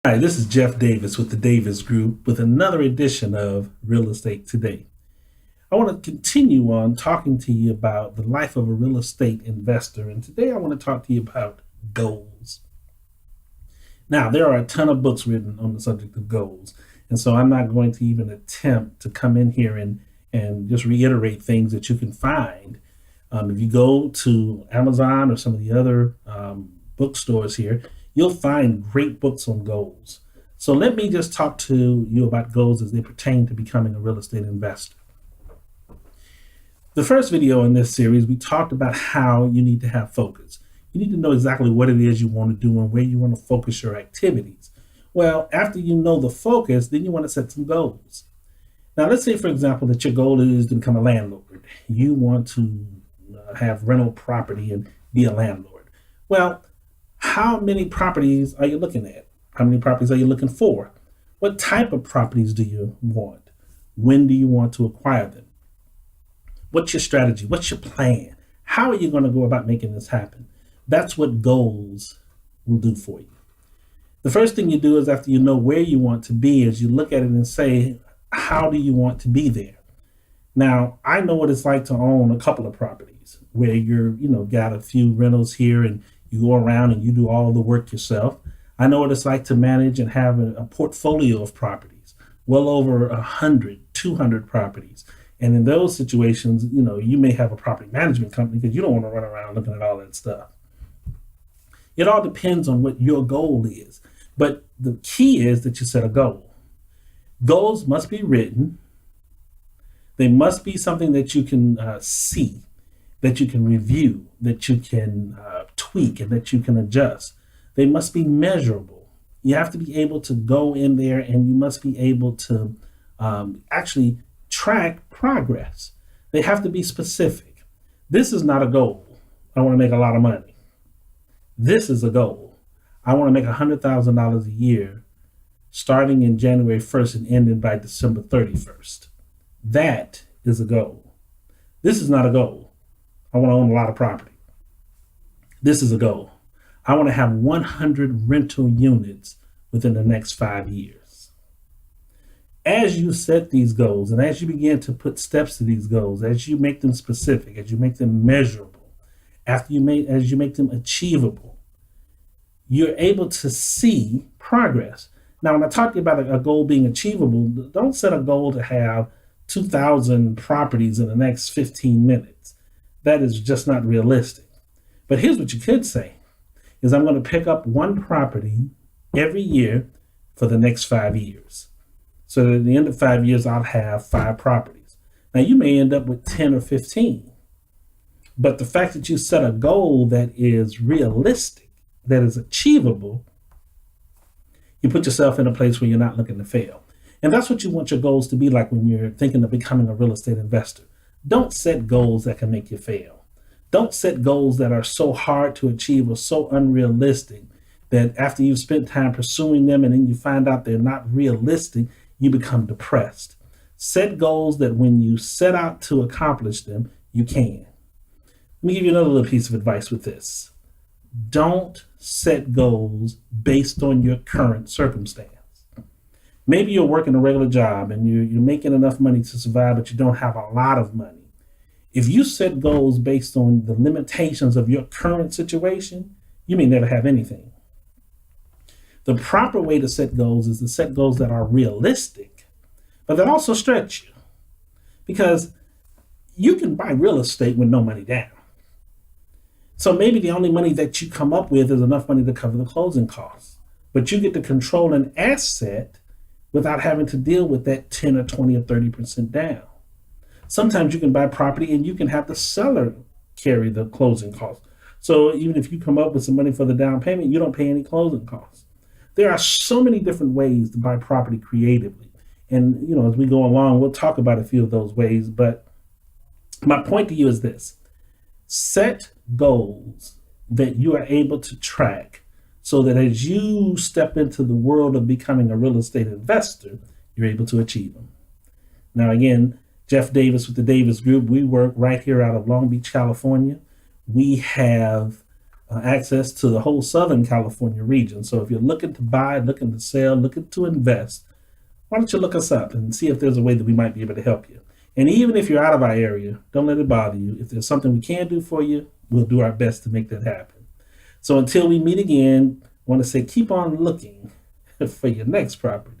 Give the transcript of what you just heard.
Hi, this is Jeff Davis with the Davis Group with another edition of Real Estate Today. I want to continue on talking to you about the life of a real estate investor, and today I want to talk to you about goals. Now, there are a ton of books written on the subject of goals, and so I'm not going to even attempt to come in here and just reiterate things that you can find. If you go to Amazon or some of the other bookstores here, you'll find great books on goals. So let me just talk to you about goals as they pertain to becoming a real estate investor. The first video in this series, we talked about how you need to have focus. You need to know exactly what it is you want to do and where you want to focus your activities. Well, after you know the focus, then you want to set some goals. Now, let's say, for example, that your goal is to become a landlord. You want to have rental property and be a landlord. Well, how many properties are you looking at? How many properties are you looking for? What type of properties do you want? When do you want to acquire them? What's your strategy? What's your plan? How are you going to go about making this happen? That's what goals will do for you. The first thing you do is, after you know where you want to be, is you look at it and say, how do you want to be there? Now, I know what it's like to own a couple of properties where got a few rentals here and you go around and you do all the work yourself. I know what it's like to manage and have a portfolio of properties, well over 100, 200 properties. And in those situations, you may have a property management company because you don't want to run around looking at all that stuff. It all depends on what your goal is. But the key is that you set a goal. Goals must be written. They must be something that you can see, that you can review, that you can tweak, and that you can adjust. They must be measurable. You have to be able to go in there and you must be able to actually track progress. They have to be specific. This is not a goal. I want to make a lot of money. This is a goal. I want to make $100,000 a year starting in January 1st and ending by December 31st. That is a goal. This is not a goal. I want to own a lot of property. This is a goal. I want to have 100 rental units within the next 5 years. As you set these goals and as you begin to put steps to these goals, as you make them specific, as you make them measurable, as you make them achievable, you're able to see progress. Now, when I talk to you about a goal being achievable, don't set a goal to have 2,000 properties in the next 15 minutes. That is just not realistic. But here's what you could say is, I'm going to pick up one property every year for the next 5 years. So that at the end of 5 years, I'll have 5 properties. Now, you may end up with 10 or 15. But the fact that you set a goal that is realistic, that is achievable, you put yourself in a place where you're not looking to fail. And that's what you want your goals to be like when you're thinking of becoming a real estate investor. Don't set goals that can make you fail. Don't set goals that are so hard to achieve or so unrealistic that after you've spent time pursuing them and then you find out they're not realistic, you become depressed. Set goals that when you set out to accomplish them, you can. Let me give you another little piece of advice with this. Don't set goals based on your current circumstance. Maybe you're working a regular job and you're making enough money to survive, but you don't have a lot of money. If you set goals based on the limitations of your current situation, you may never have anything. The proper way to set goals is to set goals that are realistic, but that also stretch you. Because you can buy real estate with no money down. So maybe the only money that you come up with is enough money to cover the closing costs. But you get to control an asset without having to deal with that 10 or 20 or 30% down. Sometimes you can buy property and you can have the seller carry the closing costs. So even if you come up with some money for the down payment, you don't pay any closing costs. There are so many different ways to buy property creatively. And, as we go along, we'll talk about a few of those ways. But my point to you is this: set goals that you are able to track so that as you step into the world of becoming a real estate investor, you're able to achieve them. Now, again, Jeff Davis with the Davis Group. We work right here out of Long Beach, California. We have access to the whole Southern California region. So if you're looking to buy, looking to sell, looking to invest, why don't you look us up and see if there's a way that we might be able to help you? And even if you're out of our area, don't let it bother you. If there's something we can do for you, we'll do our best to make that happen. So until we meet again, I want to say keep on looking for your next property.